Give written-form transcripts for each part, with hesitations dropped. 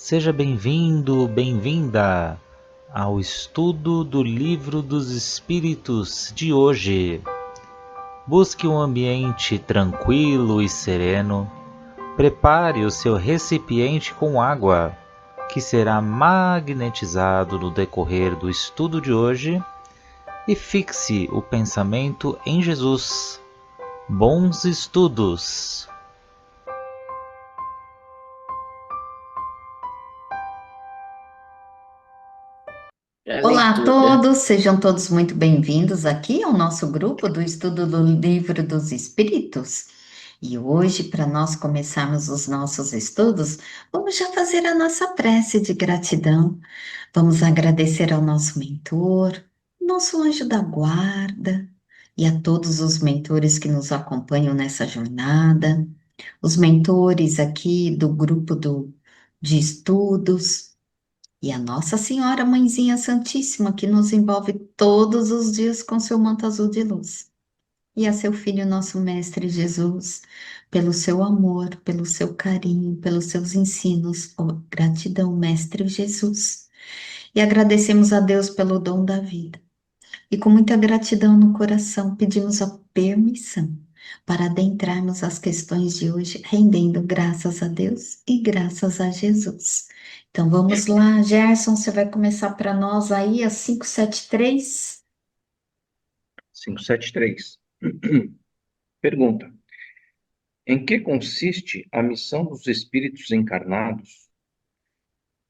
Seja bem-vindo, bem-vinda ao estudo do Livro dos Espíritos de hoje. Busque um ambiente tranquilo e sereno. Prepare o seu recipiente com água, que será magnetizado no decorrer do estudo de hoje, e fixe o pensamento em Jesus. Bons estudos! A Olá a leitura. todos, sejam todos muito bem-vindos aqui ao nosso grupo do estudo do Livro dos Espíritos. E hoje, para nós começarmos os nossos estudos, vamos já fazer a nossa prece de gratidão. Vamos agradecer ao nosso mentor, nosso anjo da guarda, e a todos os mentores que nos acompanham nessa jornada, os mentores aqui do grupo de estudos. E a Nossa Senhora Mãezinha Santíssima, que nos envolve todos os dias com seu manto azul de luz. E a seu Filho, nosso Mestre Jesus, pelo seu amor, pelo seu carinho, pelos seus ensinos. Oh, gratidão, Mestre Jesus. E agradecemos a Deus pelo dom da vida. E com muita gratidão no coração, pedimos a permissão para adentrarmos as questões de hoje, rendendo graças a Deus e graças a Jesus. Então vamos lá, Gerson, você vai começar para nós aí a 573. 573. Pergunta: em que consiste a missão dos espíritos encarnados?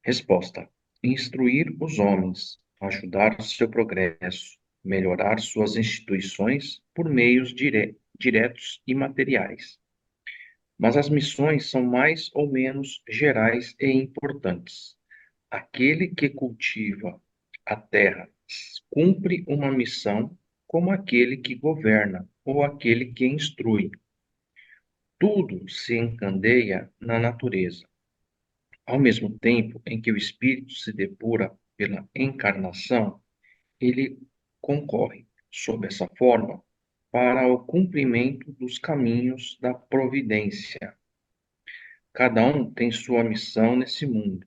Resposta: instruir os homens, ajudar o seu progresso, melhorar suas instituições por meios diretos e materiais. Mas as missões são mais ou menos gerais e importantes. Aquele que cultiva a terra cumpre uma missão como aquele que governa ou aquele que instrui. Tudo se encandeia na natureza. Ao mesmo tempo em que o espírito se depura pela encarnação, ele concorre, sob essa forma, para o cumprimento dos caminhos da providência. Cada um tem sua missão nesse mundo,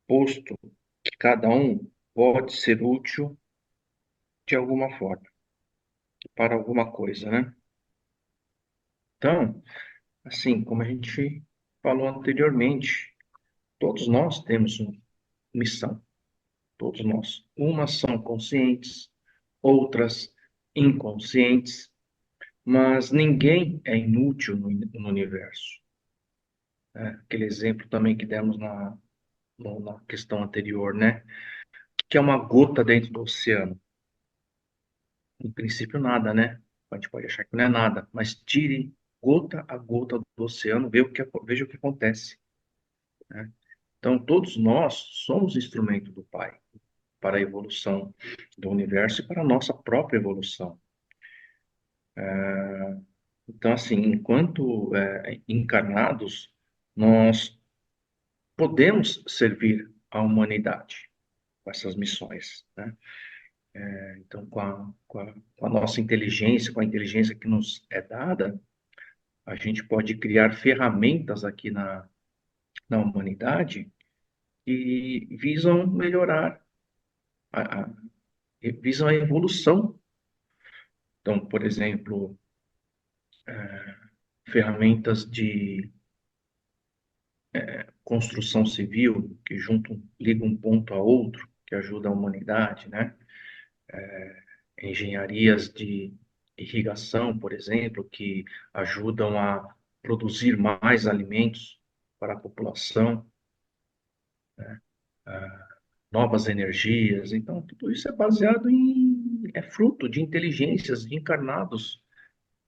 posto que cada um pode ser útil de alguma forma, para alguma coisa, né? Então, assim, como a gente falou anteriormente, todos nós temos uma missão, todos nós. Umas são conscientes, outras inconscientes, mas ninguém é inútil no universo, né? Aquele exemplo também que demos na questão anterior, né? Que é uma gota dentro do oceano. Em princípio, nada, né? A gente pode achar que não é nada, mas tire gota a gota do oceano, veja o que acontece, né? Então, todos nós somos instrumento do Pai para a evolução do universo e para a nossa própria evolução. Então, assim, enquanto encarnados, nós podemos servir à humanidade com essas missões, né? Então, com a nossa inteligência, com a inteligência que nos é dada, a gente pode criar ferramentas aqui na humanidade que visam melhorar, a, a- visam a evolução. Então, por exemplo, ferramentas de construção civil que ligam um ponto a outro, que ajuda a humanidade, né? Engenharias de irrigação, por exemplo, que ajudam a produzir mais alimentos para a população, novas energias. Então, tudo isso é baseado é fruto de inteligências de encarnados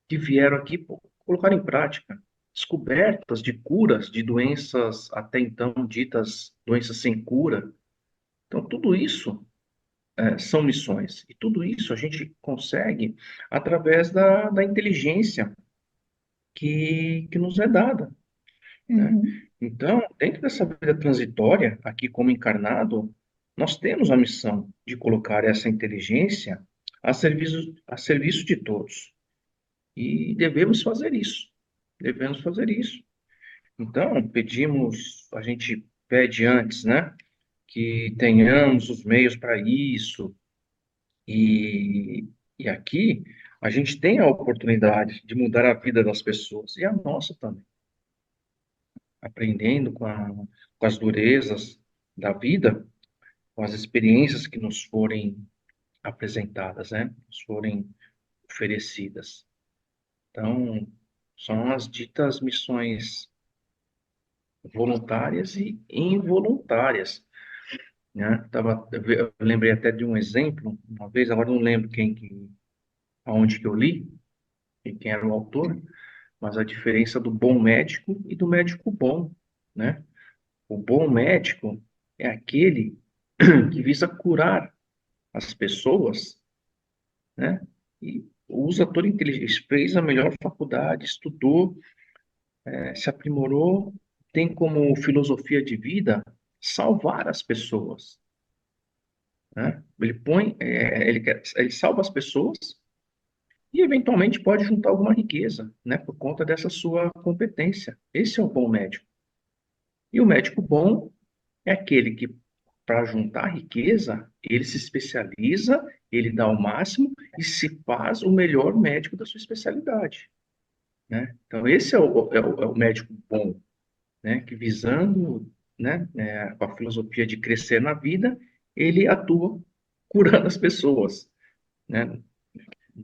que vieram aqui colocar em prática descobertas de curas de doenças até então ditas doenças sem cura. Então, tudo isso são missões. E tudo isso a gente consegue através da inteligência que nos é dada, né? Uhum. Então, dentro dessa vida transitória, aqui como encarnado, nós temos a missão de colocar essa inteligência a serviço de todos. E devemos fazer isso. Devemos fazer isso. Então, a gente pede antes, né? Que tenhamos os meios para isso. E, e aqui a gente tem a oportunidade de mudar a vida das pessoas e a nossa também, aprendendo com as durezas da vida, com as experiências que nos forem apresentadas, né? Nos forem oferecidas. Então, são as ditas missões voluntárias e involuntárias, né? Eu lembrei até de um exemplo, uma vez, agora não lembro aonde que eu li, e quem era o autor, mas a diferença do bom médico e do médico bom, né? O bom médico é aquele que visa curar as pessoas, né? E usa toda a inteligência, fez a melhor faculdade, estudou, se aprimorou, tem como filosofia de vida salvar as pessoas, né? Ele salva as pessoas e eventualmente pode juntar alguma riqueza, né? Por conta dessa sua competência. Esse é o bom médico. E o médico bom é aquele que, para juntar riqueza, ele se especializa, ele dá o máximo e se faz o melhor médico da sua especialidade, né? Então, esse é o médico bom, né? Que visando, né, com a filosofia de crescer na vida, ele atua curando as pessoas, né?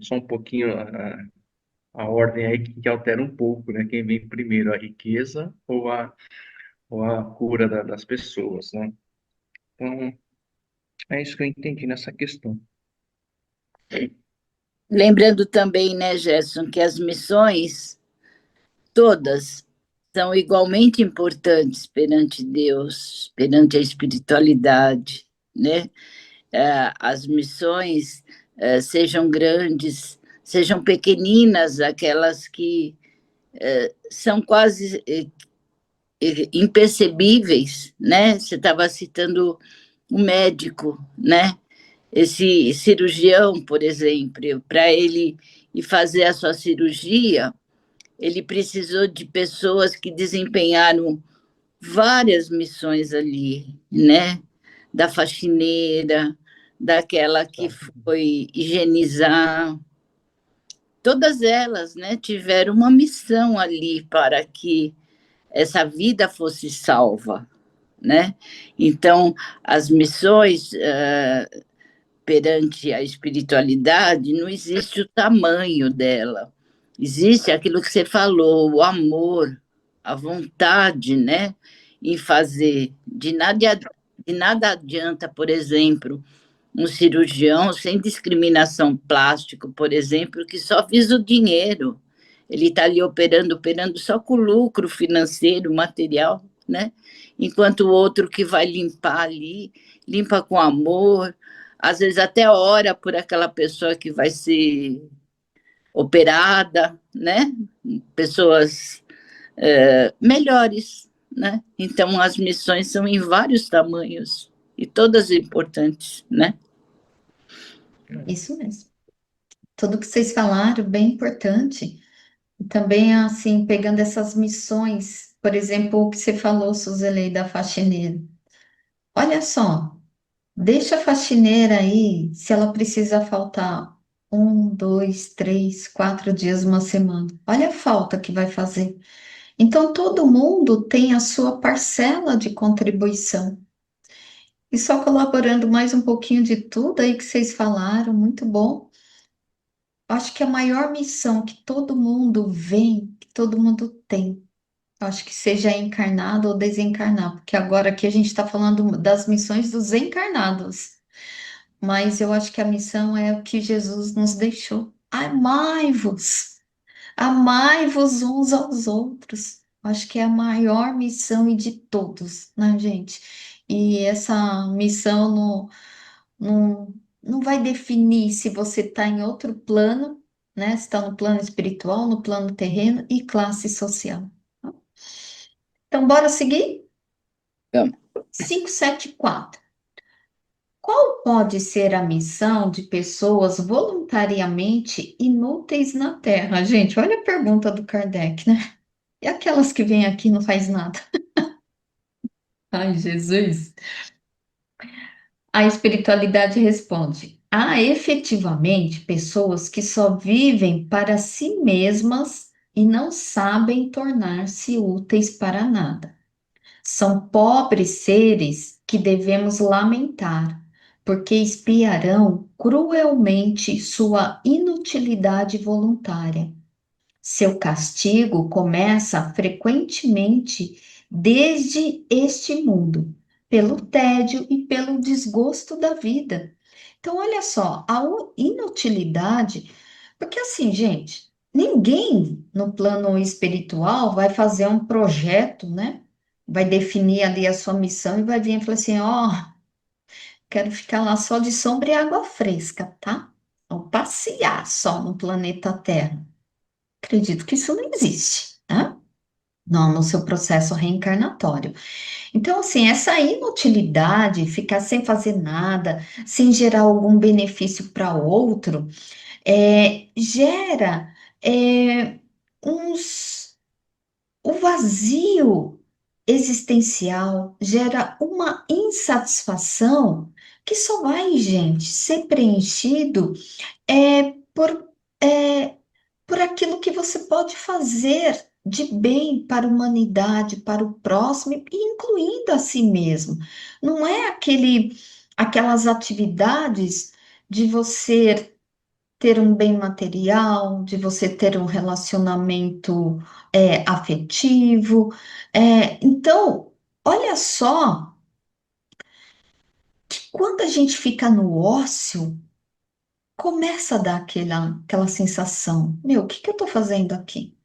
Só um pouquinho a ordem aí que altera um pouco, né? Quem vem primeiro, a riqueza ou a cura das pessoas, né? Então, é isso que eu entendi nessa questão. Lembrando também, né, Gerson, que as missões todas são igualmente importantes perante Deus, perante a espiritualidade, né? As missões, sejam grandes, sejam pequeninas, aquelas que são quase impercebíveis, né? Você estava citando o médico, né? Esse cirurgião, por exemplo, para ele ir fazer a sua cirurgia, ele precisou de pessoas que desempenharam várias missões ali, né? Da faxineira, daquela que foi higienizar. Todas elas, né, tiveram uma missão ali para que essa vida fosse salva, né? Então, as missões perante a espiritualidade, não existe o tamanho dela. Existe aquilo que você falou, o amor, a vontade, né, em fazer. De nada adianta, por exemplo, um cirurgião sem discriminação plástico, por exemplo, que só visa o dinheiro. Ele está ali operando só com lucro financeiro, material, né? Enquanto o outro que vai limpar ali, limpa com amor, às vezes até ora por aquela pessoa que vai ser operada, né? Pessoas melhores, né? Então, as missões são em vários tamanhos e todas importantes, né? Isso mesmo. Tudo que vocês falaram, bem importante. E também, assim, pegando essas missões, por exemplo, o que você falou, Suzelei, da faxineira. Olha só, deixa a faxineira aí, se ela precisa faltar 1, 2, 3, 4 dias, uma semana. Olha a falta que vai fazer. Então, todo mundo tem a sua parcela de contribuição. E só colaborando mais um pouquinho de tudo aí que vocês falaram, muito bom. Acho que a maior missão que todo mundo vem, que todo mundo tem, acho que seja encarnado ou desencarnado, porque agora aqui a gente está falando das missões dos encarnados, mas eu acho que a missão é o que Jesus nos deixou. Amai-vos uns aos outros. Acho que é a maior missão e de todos, né, gente? E essa missão não vai definir se você está em outro plano, né? Se está no plano espiritual, no plano terreno e classe social. Então, bora seguir? Vamos. 574. Qual pode ser a missão de pessoas voluntariamente inúteis na Terra? Gente, olha a pergunta do Kardec, né? E aquelas que vêm aqui e não faz nada? Ai, Jesus. A espiritualidade responde: há efetivamente pessoas que só vivem para si mesmas e não sabem tornar-se úteis para nada. São pobres seres que devemos lamentar, porque espiarão cruelmente sua inutilidade voluntária. Seu castigo começa frequentemente desde este mundo, pelo tédio e pelo desgosto da vida. Então, olha só, a inutilidade, porque assim, gente, ninguém no plano espiritual vai fazer um projeto, né? Vai definir ali a sua missão e vai vir e falar assim: ó, quero ficar lá só de sombra e água fresca, tá? Ou passear só no planeta Terra. Acredito que isso não existe, né? Não, no seu processo reencarnatório. Então, assim, essa inutilidade, ficar sem fazer nada, sem gerar algum benefício para outro, gera é, uns, o vazio existencial, gera uma insatisfação que só vai, gente, ser preenchido por, é, por aquilo que você pode fazer de bem para a humanidade, para o próximo, incluindo a si mesmo. Não é aquelas atividades de você ter um bem material, de você ter um relacionamento afetivo. Então, olha só, que quando a gente fica no ócio, começa a dar aquela sensação, meu, o que que eu estou fazendo aqui?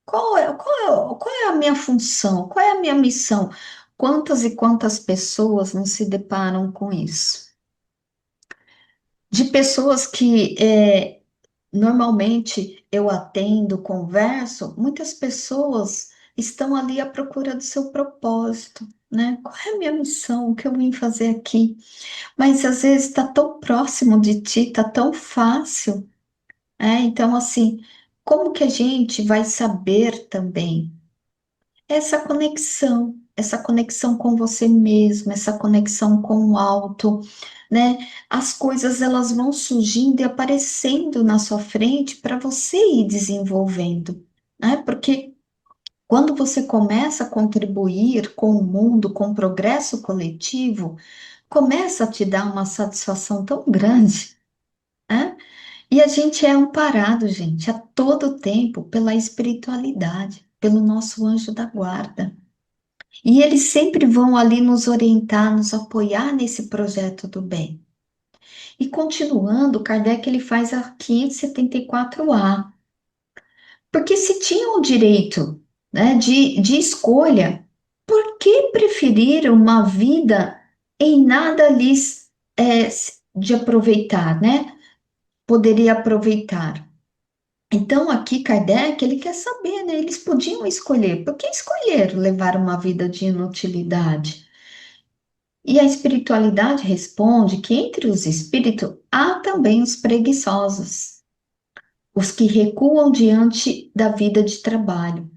Qual é a minha função? Qual é a minha missão? Quantas e quantas pessoas não se deparam com isso? De pessoas que normalmente eu atendo, converso, muitas pessoas estão ali à procura do seu propósito, né? Qual é a minha missão? O que eu vim fazer aqui? Mas às vezes está tão próximo de ti, está tão fácil. Então, assim, como que a gente vai saber também essa conexão com você mesmo, essa conexão com o alto, né? As coisas elas vão surgindo e aparecendo na sua frente para você ir desenvolvendo, né? Porque quando você começa a contribuir com o mundo, com o progresso coletivo, começa a te dar uma satisfação tão grande, né? E a gente é amparado, gente, a todo tempo pela espiritualidade, pelo nosso anjo da guarda. E eles sempre vão ali nos orientar, nos apoiar nesse projeto do bem. E continuando, Kardec ele faz a 574A. Porque se tinham o direito, né, de escolha, por que preferiram uma vida em nada lhes de aproveitar, né? Poderia aproveitar. Então, aqui Kardec, ele quer saber, né? Eles podiam escolher. Por que escolheram levar uma vida de inutilidade? E a espiritualidade responde que entre os espíritos há também os preguiçosos, os que recuam diante da vida de trabalho.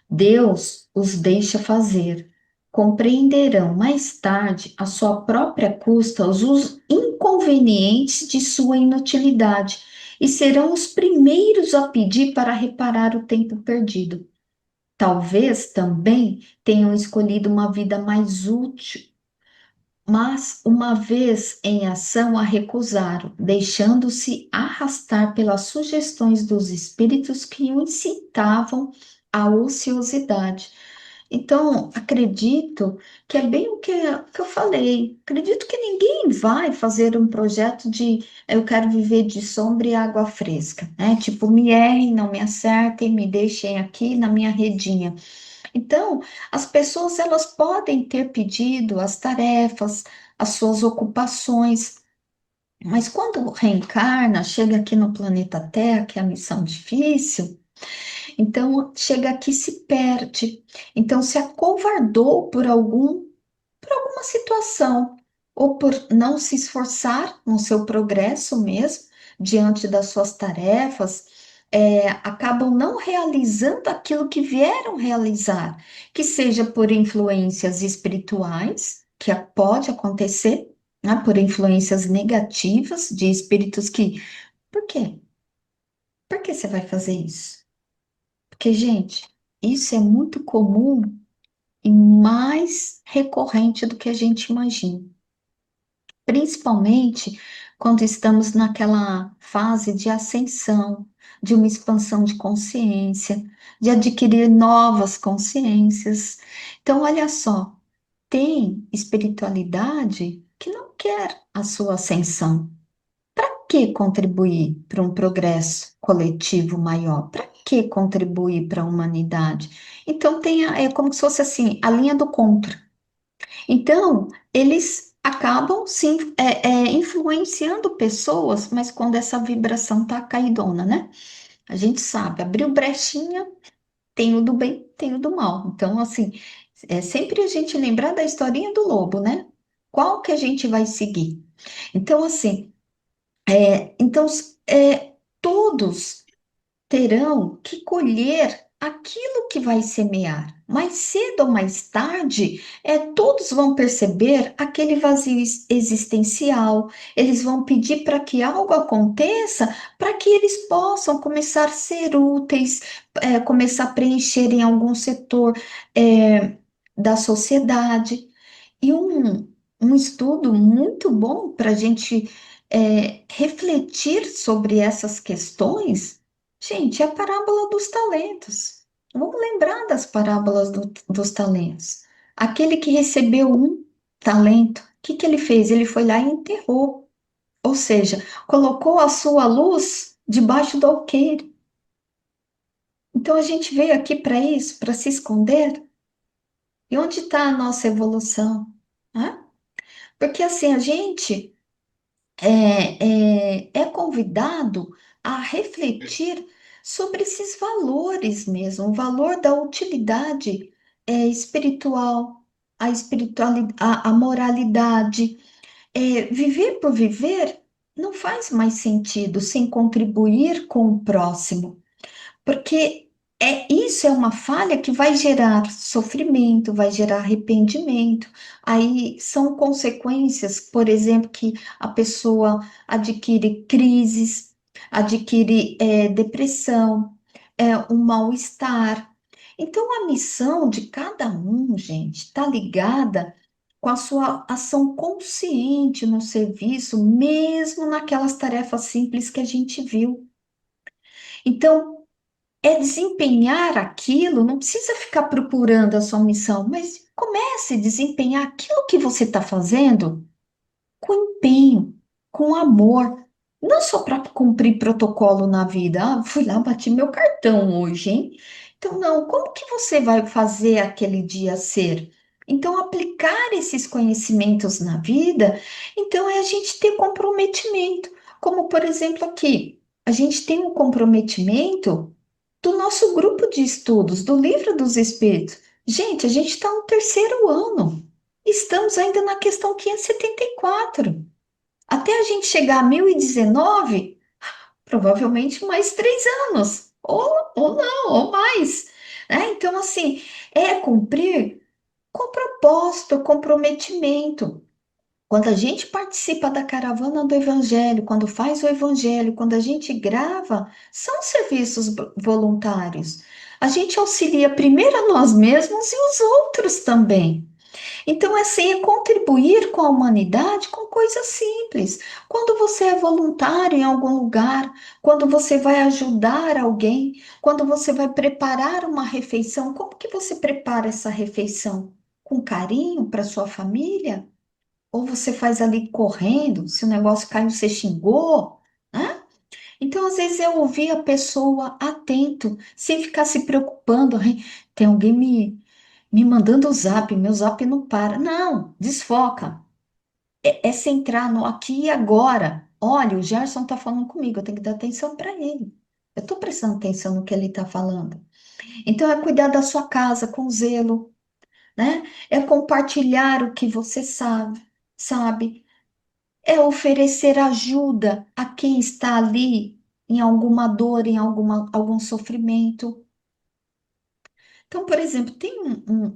Deus os deixa fazer. Compreenderão mais tarde, à sua própria custa, os inconvenientes de sua inutilidade e serão os primeiros a pedir para reparar o tempo perdido. Talvez também tenham escolhido uma vida mais útil, mas uma vez em ação a recusaram, deixando-se arrastar pelas sugestões dos espíritos que o incitavam à ociosidade. Então, acredito que é bem o que eu falei. Acredito que ninguém vai fazer um projeto de eu quero viver de sombra e água fresca, né? Tipo, me errem, não me acertem, me deixem aqui na minha redinha. Então, as pessoas elas podem ter pedido as tarefas, as suas ocupações, mas quando reencarna, chega aqui no planeta Terra, que é a missão difícil, então chega aqui e se perde. Então se acovardou por alguma situação, ou por não se esforçar no seu progresso mesmo, diante das suas tarefas, acabam não realizando aquilo que vieram realizar, que seja por influências espirituais, que pode acontecer, né, por influências negativas de espíritos que. Por quê? Por que você vai fazer isso? Porque, gente, isso é muito comum e mais recorrente do que a gente imagina. Principalmente quando estamos naquela fase de ascensão, de uma expansão de consciência, de adquirir novas consciências. Então, olha só, tem espiritualidade que não quer a sua ascensão. Para que contribuir para um progresso coletivo maior? Para que contribuir para a humanidade? Então, é como se fosse assim, a linha do contra. Então, eles acabam sim influenciando pessoas, mas quando essa vibração tá caidona, né? A gente sabe, abriu brechinha, tem o do bem, tem o do mal. Então, assim, é sempre a gente lembrar da historinha do lobo, né? Qual que a gente vai seguir? Então, assim, então, todos terão que colher aquilo que vai semear. Mais cedo ou mais tarde, todos vão perceber aquele vazio existencial, eles vão pedir para que algo aconteça para que eles possam começar a ser úteis, começar a preencher em algum setor da sociedade. E um estudo muito bom para a gente refletir sobre essas questões, gente, é a parábola dos talentos. Vamos lembrar das parábolas dos talentos. Aquele que recebeu um talento, o que que ele fez? Ele foi lá e enterrou. Ou seja, colocou a sua luz debaixo do alqueire. Então a gente veio aqui para isso, para se esconder. E onde está a nossa evolução? Hã? Porque assim, a gente é convidado a refletir sobre esses valores mesmo, o valor da utilidade espiritual, a moralidade. Viver por viver não faz mais sentido sem contribuir com o próximo. Porque isso é uma falha que vai gerar sofrimento, vai gerar arrependimento. Aí são consequências, por exemplo, que a pessoa adquire crises, adquire depressão, um mal-estar. Então, a missão de cada um, gente, está ligada com a sua ação consciente no serviço, mesmo naquelas tarefas simples que a gente viu. Então, desempenhar aquilo, não precisa ficar procurando a sua missão, mas comece a desempenhar aquilo que você está fazendo com empenho, com amor, não só para cumprir protocolo na vida. Ah, fui lá, bati meu cartão hoje, hein? Então, não, como que você vai fazer aquele dia ser? Então, aplicar esses conhecimentos na vida, então é a gente ter comprometimento. Como, por exemplo, aqui, a gente tem um comprometimento do nosso grupo de estudos, do Livro dos Espíritos. Gente, a gente está no terceiro ano. Estamos ainda na questão 574. Até a gente chegar a 1019, provavelmente mais 3 anos. Ou não, ou mais. Então, assim, é cumprir com propósito, comprometimento. Quando a gente participa da caravana do Evangelho, quando faz o Evangelho, quando a gente grava, são serviços voluntários. A gente auxilia primeiro a nós mesmos e os outros também. Então, assim, é contribuir com a humanidade com coisas simples. Quando você é voluntário em algum lugar, quando você vai ajudar alguém, quando você vai preparar uma refeição, como que você prepara essa refeição? Com carinho para sua família? Ou você faz ali correndo, se o negócio caiu, você xingou, né? Então, às vezes, eu ouvi a pessoa atento, sem ficar se preocupando. "Ai, tem alguém me mandando o zap, meu zap não para." Não, desfoca. É centrar no aqui e agora. Olha, o Gerson está falando comigo, eu tenho que dar atenção para ele. Eu estou prestando atenção no que ele está falando. Então, é cuidar da sua casa com zelo, né? É compartilhar o que você sabe. É oferecer ajuda a quem está ali em alguma dor, em algum sofrimento. Então, por exemplo, tem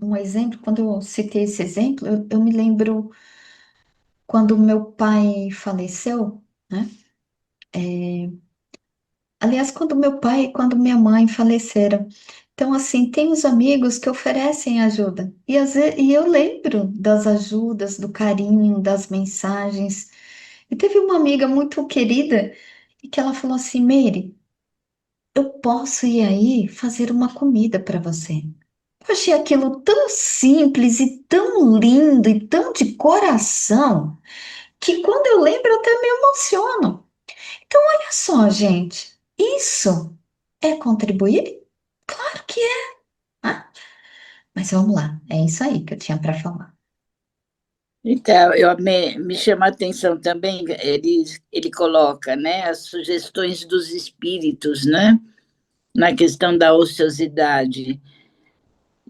um exemplo, quando eu citei esse exemplo, eu me lembro quando meu pai faleceu, né? Aliás, quando meu pai e quando minha mãe faleceram. Então, assim, tem os amigos que oferecem ajuda. E eu lembro das ajudas, do carinho, das mensagens. E teve uma amiga muito querida que ela falou assim, Meire, eu posso ir aí fazer uma comida para você. Eu achei aquilo tão simples e tão lindo e tão de coração que quando eu lembro eu até me emociono. Então, olha só, gente, isso é contribuir? Claro que é. Ah, mas vamos lá, é isso aí que eu tinha para falar. Então, me chama a atenção também, ele coloca, né, as sugestões dos espíritos, né, na questão da ociosidade.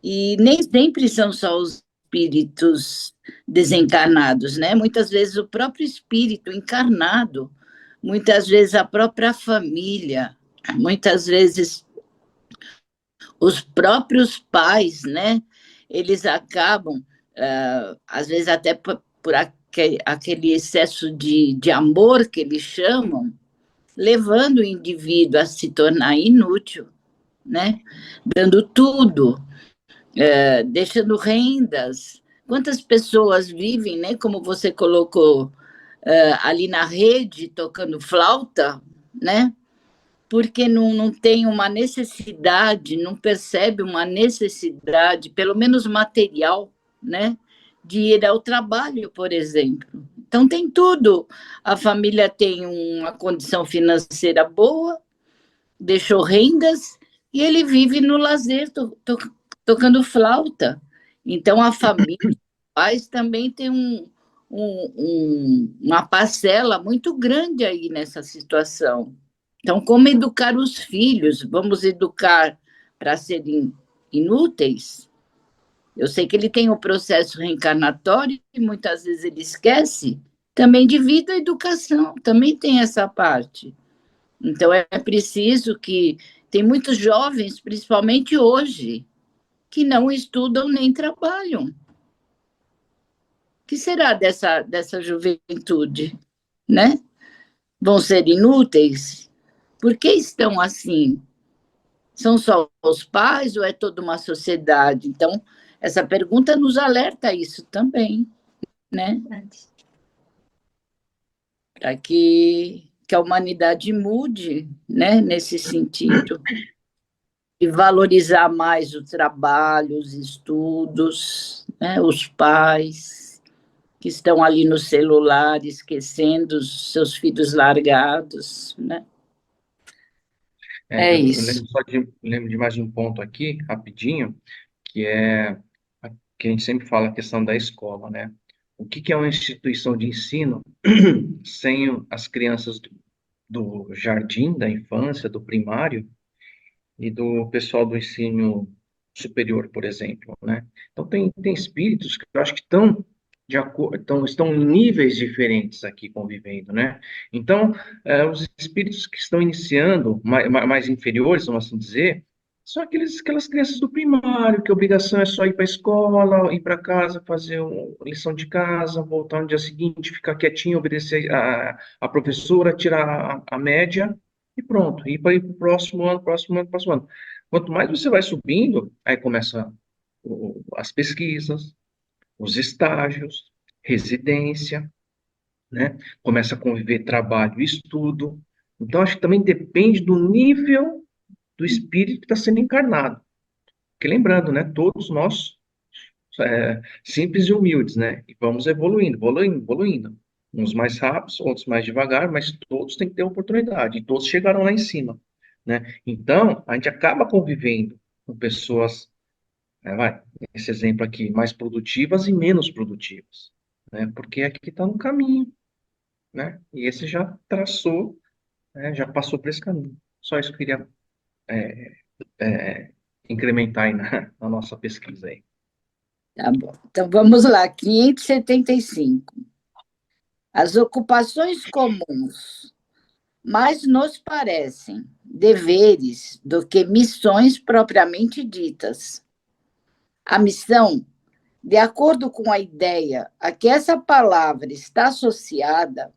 E nem sempre são só os espíritos desencarnados, né? Muitas vezes o próprio espírito encarnado, muitas vezes a própria família, muitas vezes os próprios pais, né? Eles acabam, às vezes até por aquele excesso de amor que eles chamam, levando o indivíduo a se tornar inútil, né? Dando tudo, deixando rendas. Quantas pessoas vivem, né? Como você colocou ali na rede, tocando flauta, né? Porque não tem uma necessidade, não percebe uma necessidade, pelo menos material, né, de ir ao trabalho, por exemplo. Então, tem tudo. A família tem uma condição financeira boa, deixou rendas, e ele vive no lazer, tocando flauta. Então, a família, os pais também tem uma parcela muito grande aí nessa situação. Então, como educar os filhos? Vamos educar para serem inúteis? Eu sei que ele tem o processo reencarnatório e muitas vezes ele esquece também de vida e educação, também tem essa parte. Então, é preciso que... Tem muitos jovens, principalmente hoje, que não estudam nem trabalham. O que será dessa juventude, né? Vão ser inúteis? Por que estão assim? São só os pais ou é toda uma sociedade? Então, essa pergunta nos alerta a isso também, né? Para que a humanidade mude, né, nesse sentido, e valorizar mais o trabalho, os estudos, né, os pais que estão ali no celular, esquecendo os seus filhos largados, né? É Eu isso. lembro de mais um ponto aqui, rapidinho, que é que a gente sempre fala a questão da escola, né? O que é uma instituição de ensino sem as crianças do jardim, da infância, do primário e do pessoal do ensino superior, por exemplo, né? Então, tem espíritos que eu acho que estão em níveis diferentes aqui convivendo, né? Então, os espíritos que estão iniciando, mais inferiores, vamos assim dizer, são aquelas crianças do primário, que a obrigação é só ir para a escola, ir para casa, fazer uma lição de casa, voltar no dia seguinte, ficar quietinho, obedecer a professora, tirar a média, e pronto, e para ir para o próximo ano, próximo ano, próximo ano. Quanto mais você vai subindo, aí começa as pesquisas, os estágios, residência, né? Começa a conviver trabalho e estudo. Então, acho que também depende do nível do espírito que está sendo encarnado. Porque lembrando, né? Todos nós, simples e humildes, né? E vamos evoluindo, evoluindo, evoluindo. Uns mais rápidos, outros mais devagar, mas todos têm que ter oportunidade. E todos chegaram lá em cima, né? Então, a gente acaba convivendo com pessoas, esse exemplo aqui, mais produtivas e menos produtivas, né? Porque aqui está no caminho, né? E esse já traçou, né? Já passou por esse caminho. Só isso que eu queria é, é, incrementar aí na nossa pesquisa aí. Tá bom. Então, vamos lá, 575. As ocupações comuns mais nos parecem deveres do que missões propriamente ditas. A missão, de acordo com a ideia a que essa palavra está associada,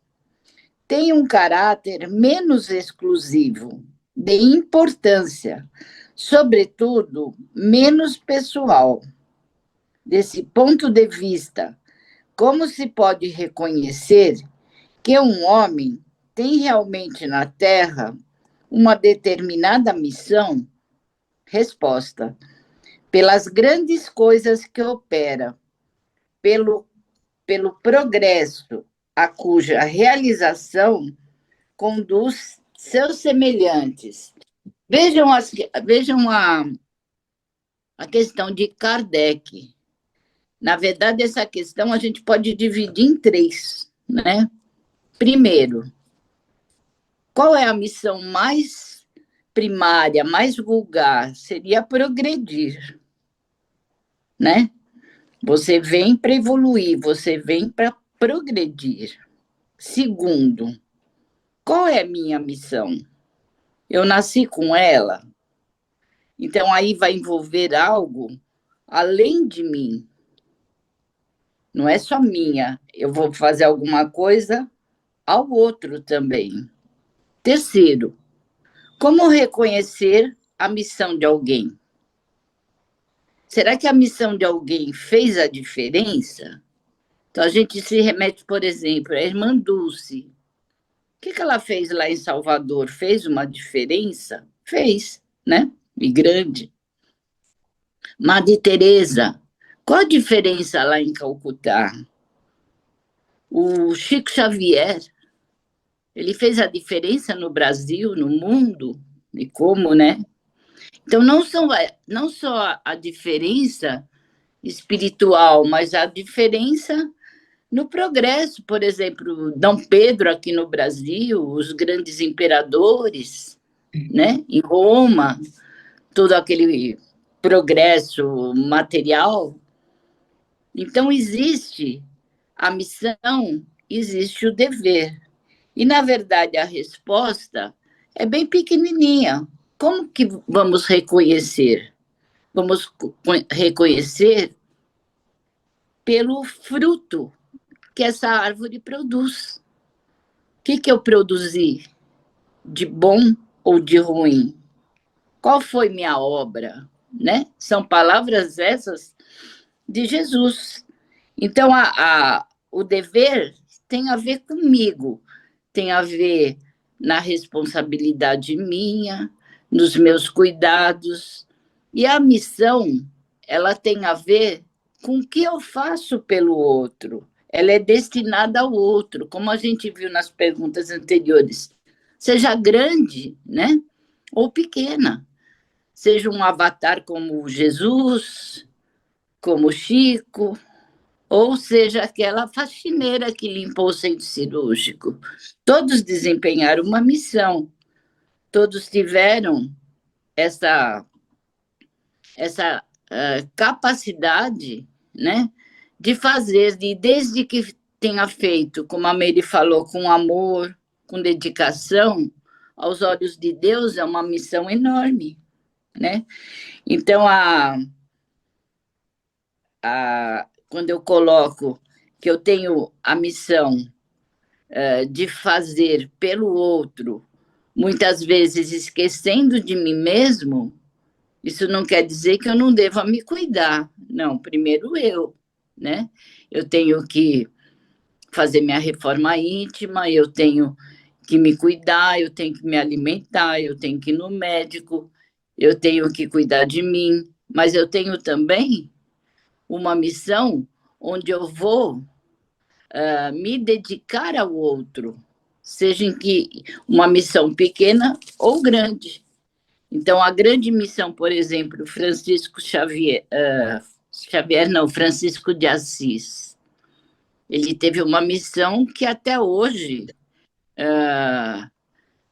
tem um caráter menos exclusivo, de importância, sobretudo menos pessoal. Desse ponto de vista, como se pode reconhecer que um homem tem realmente na Terra uma determinada missão? Resposta: pelas grandes coisas que opera, pelo progresso a cuja realização conduz seus semelhantes. Vejam a questão de Kardec. Na verdade, essa questão a gente pode dividir em três, né? Primeiro, qual é a missão mais primária, mais vulgar? Seria progredir, né? Você vem para evoluir, você vem para progredir. Segundo, qual é a minha missão? Eu nasci com ela? Então, aí vai envolver algo além de mim. Não é só minha. Eu vou fazer alguma coisa ao outro também. Terceiro, como reconhecer a missão de alguém? Será que a missão de alguém fez a diferença? Então, a gente se remete, por exemplo, à irmã Dulce. O que ela fez lá em Salvador? Fez uma diferença? Fez, né? E grande. Madre Teresa, qual a diferença lá em Calcutá? O Chico Xavier, ele fez a diferença no Brasil, no mundo, e como, né? Então, não só a diferença espiritual, mas a diferença no progresso. Por exemplo, Dom Pedro aqui no Brasil, os grandes imperadores, né? Em Roma, todo aquele progresso material. Então, existe a missão, existe o dever. E, na verdade, a resposta é bem pequenininha. Como que vamos reconhecer? Vamos reconhecer pelo fruto que essa árvore produz. O que eu produzi? De bom ou de ruim? Qual foi minha obra? Né? São palavras essas de Jesus. Então, o dever tem a ver comigo, tem a ver na responsabilidade minha, nos meus cuidados. E a missão, ela tem a ver com o que eu faço pelo outro. Ela é destinada ao outro, como a gente viu nas perguntas anteriores. Seja grande, né? Ou pequena. Seja um avatar como Jesus, como Chico, ou seja aquela faxineira que limpou o centro cirúrgico. Todos desempenharam uma missão. Todos tiveram essa capacidade, né, de fazer, desde que tenha feito, como a Mary falou, com amor, com dedicação, aos olhos de Deus, é uma missão enorme, né? Então, quando eu coloco que eu tenho a missão de fazer pelo outro, muitas vezes esquecendo de mim mesmo, isso não quer dizer que eu não deva me cuidar. Não, primeiro eu, né? Eu tenho que fazer minha reforma íntima, eu tenho que me cuidar, eu tenho que me alimentar, eu tenho que ir no médico, eu tenho que cuidar de mim, mas eu tenho também uma missão onde eu vou me dedicar ao outro, seja em que uma missão pequena ou grande. Então, a grande missão, por exemplo, Francisco Francisco de Assis, ele teve uma missão que até hoje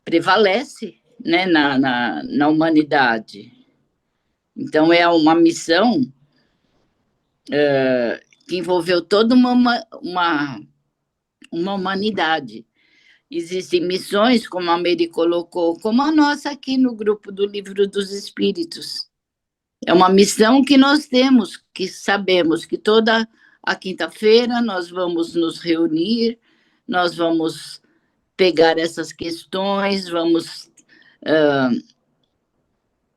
prevalece, né, na humanidade. Então, é uma missão que envolveu toda uma humanidade. Existem missões, como a Mary colocou, como a nossa aqui no grupo do Livro dos Espíritos. É uma missão que nós temos, que sabemos que toda a quinta-feira nós vamos nos reunir, nós vamos pegar essas questões, vamos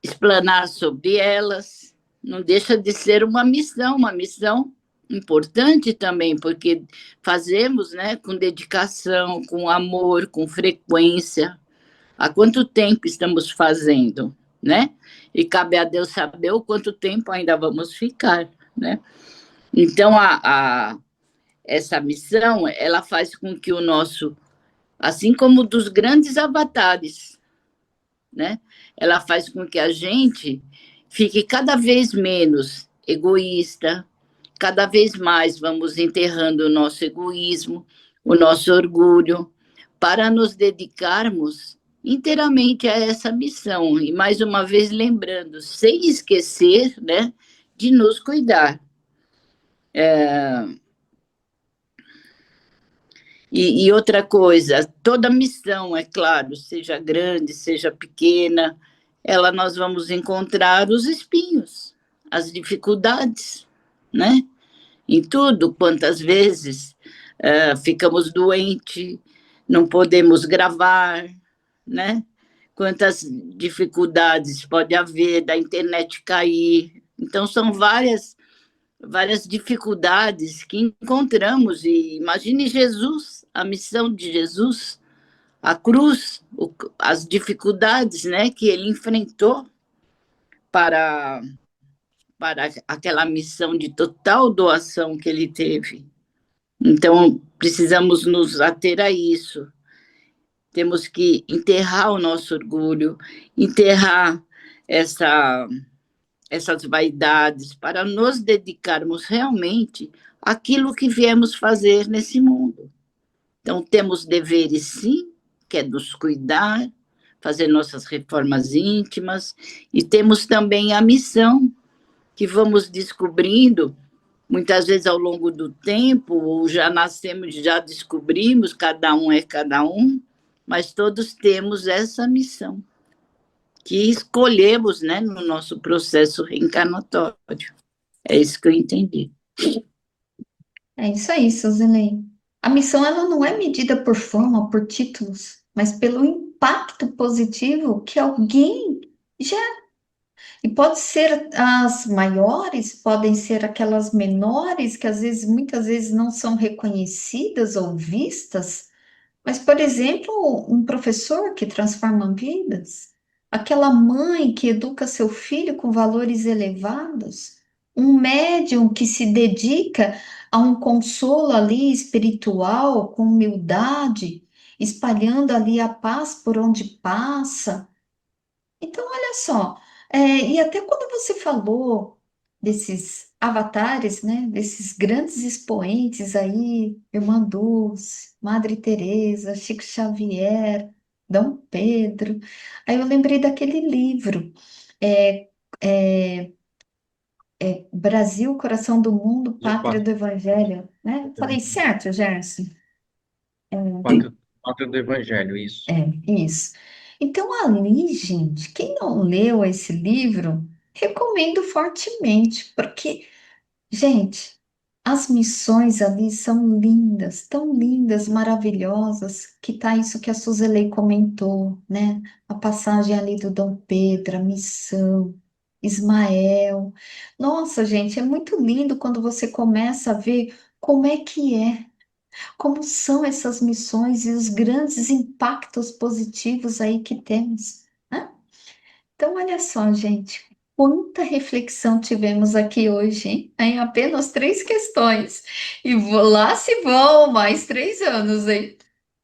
explanar sobre elas. Não deixa de ser uma missão importante também, porque fazemos, né, com dedicação, com amor, com frequência. Há quanto tempo estamos fazendo, né? E cabe a Deus saber o quanto tempo ainda vamos ficar, né? Então, essa missão, ela faz com que o nosso, assim como dos grandes avatares, né? Ela faz com que a gente fique cada vez menos egoísta, cada vez mais vamos enterrando o nosso egoísmo, o nosso orgulho, para nos dedicarmos inteiramente a essa missão. E, mais uma vez, lembrando, sem esquecer, né, de nos cuidar. E outra coisa, toda missão, é claro, seja grande, seja pequena, nós vamos encontrar os espinhos, as dificuldades, né? Em tudo, quantas vezes ficamos doentes, não podemos gravar, né? Quantas dificuldades pode haver da internet cair. Então, são várias dificuldades que encontramos. E imagine Jesus, a missão de Jesus, a cruz, as dificuldades, né, que ele enfrentou para aquela missão de total doação que ele teve. Então, precisamos nos ater a isso. Temos que enterrar o nosso orgulho, enterrar essas vaidades, para nos dedicarmos realmente àquilo que viemos fazer nesse mundo. Então, temos deveres, sim, que é nos cuidar, fazer nossas reformas íntimas, e temos também a missão, que vamos descobrindo, muitas vezes ao longo do tempo, ou já nascemos, já descobrimos, cada um é cada um, mas todos temos essa missão, que escolhemos, né, no nosso processo reencarnatório. É isso que eu entendi. É isso aí, Suzilei. A missão ela não é medida por fama, por títulos, mas pelo impacto positivo que alguém gera. E pode ser as maiores, podem ser aquelas menores que às vezes, muitas vezes não são reconhecidas ou vistas, mas, por exemplo, um professor que transforma vidas, aquela mãe que educa seu filho com valores elevados, um médium que se dedica a um consolo ali espiritual, com humildade, espalhando ali a paz por onde passa. Então, olha só, e até quando você falou desses avatares, né, desses grandes expoentes aí, Irmã Dulce, Madre Teresa, Chico Xavier, Dom Pedro, aí eu lembrei daquele livro, é, é, Brasil, Coração do Mundo, Pátria do Evangelho, né? Falei certo, Gerson? Pátria do Evangelho, isso. Isso. Então, ali, gente, quem não leu esse livro, recomendo fortemente, porque, gente, as missões ali são lindas, tão lindas, maravilhosas, que tá isso que a Suzelei comentou, né? A passagem ali do Dom Pedro, a missão, Ismael. Nossa, gente, é muito lindo quando você começa a ver como é que é. Como são essas missões e os grandes impactos positivos aí que temos, né? Então, olha só, gente, quanta reflexão tivemos aqui hoje, hein? Em apenas 3 questões. E lá se vão mais 3 anos, hein?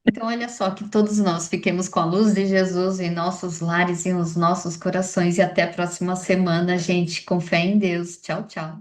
Então, olha só, que todos nós fiquemos com a luz de Jesus em nossos lares e nos nossos corações. E até a próxima semana, gente, com fé em Deus. Tchau, tchau.